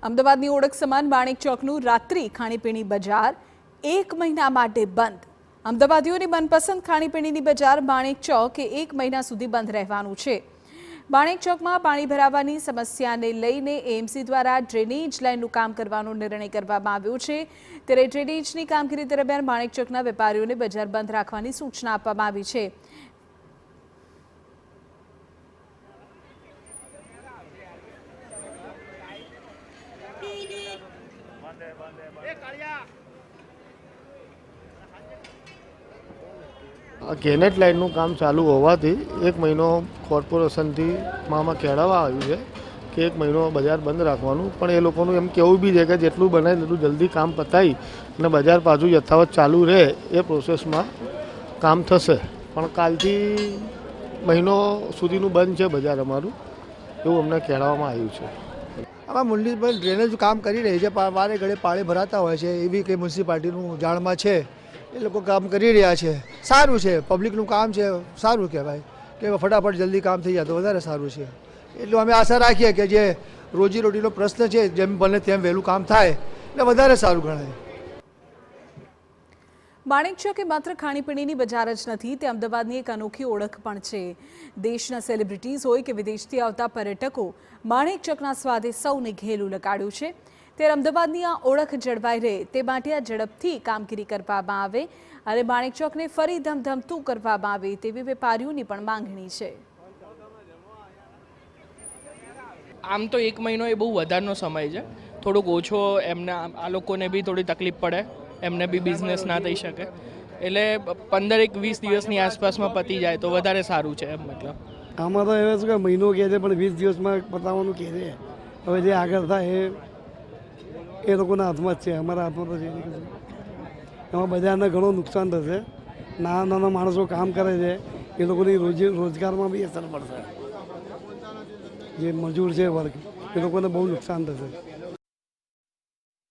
અમદાવાદની ઓળખ સમાન માણેક ચોકનું રાત્રિ ખાણીપીણી બજાર 1 મહિના માટે બંધ। અમદાવાદીઓની મનપસંદ ખાણીપીણીની બજાર માણેક ચોક એ 1 મહિના સુધી બંધ રહેવાનું છે। માણેક ચોકમાં પાણી ભરાવાની સમસ્યાને લઈને એએમસી દ્વારા ડ્રેનેજ લાઇનનું કામ કરવાનો નિર્ણય કરવામાં આવ્યો છે। ત્યારે ડ્રેનેજની કામગીરી દરમિયાન માણેક ચોકના વેપારીઓને બજાર બંધ રાખવાની સૂચના આપવામાં આવી છે। કેનેટ લાઇનનું કામ ચાલુ હોવાથી 1 મહિનો કોર્પોરેશનથી મામા કહેવામાં આવ્યું છે કે 1 મહિનો બજાર બંધ રાખવાનું, પણ એ લોકોનું એમ કહેવું બી છે કે જેટલું બને તેટલું જલ્દી કામ પતાવી અને બજાર પાછું યથાવત ચાલુ રહે એ પ્રોસેસમાં કામ થશે। પણ કાલથી મહિનો સુધીનું બંધ છે બજાર અમારું, એવું અમને કહેવામાં આવ્યું છે। આમાં મ્યુનિસિપલ ડ્રેનેજ કામ કરી રહી છે, વારે ઘડે પાણી ભરાતા હોય છે, એવી કે મ્યુનિસિપાલિટીનું જાણમાં છે, એ લોકો કામ કરી રહ્યા છે। સારું છે, પબ્લિકનું કામ છે, સારું કહેવાય કે ફટાફટ જલ્દી કામ થઈ જાય તો વધારે સારું છે। એટલું અમે આશા રાખીએ કે જે રોજીરોટીનો પ્રશ્ન છે જેમ બને તેમ વહેલું કામ થાય એટલે વધારે સારું ગણાય। માણેક ચોક એ માત્ર ખાણીપીણીની બજાર જ નથી, તે અમદાવાદની એક અનોખી ઓળખ પણ છે। દેશના સેલિબ્રિટીઝ હોય કે વિદેશથી આવતા પર્યટકો માણેક ચોકના સ્વાદે સૌને ઘેલું લગાડ્યું છે। ત્યારે અમદાવાદની આ ઓળખ જળવાઈ રહે તે માટે આ ઝડપથી કામગીરી કરવામાં આવે અને માણેક ચોકને ફરી ધમધમતું કરવામાં આવે તેવી વેપારીઓની પણ માંગણી છે। આમ તો 1 મહિનો એ બહુ વધારનો સમય છે, થોડુંક ઓછો એમને આ લોકોને બી થોડી તકલીફ પડે, એમને બી બિઝનેસ ના થઈ શકે, એટલે 15-20 દિવસની આસપાસમાં પતી જાય તો વધારે સારું છે એમ। મતલબ આમાં તો એવું છે કે મહિનો કહે છે પણ 20 દિવસમાં પતાવવાનું કહે છે। હવે જે આગળ થાય એ લોકોના હાથમાં જ છે, અમારા હાથમાં તો છે નહીં કશું। એમાં બજારને ઘણું નુકસાન થશે, નાના નાના માણસો કામ કરે છે એ લોકોની રોજગારમાં બી અસર પડશે, જે મજૂર છે વર્ગ એ લોકોને બહુ નુકસાન થશે।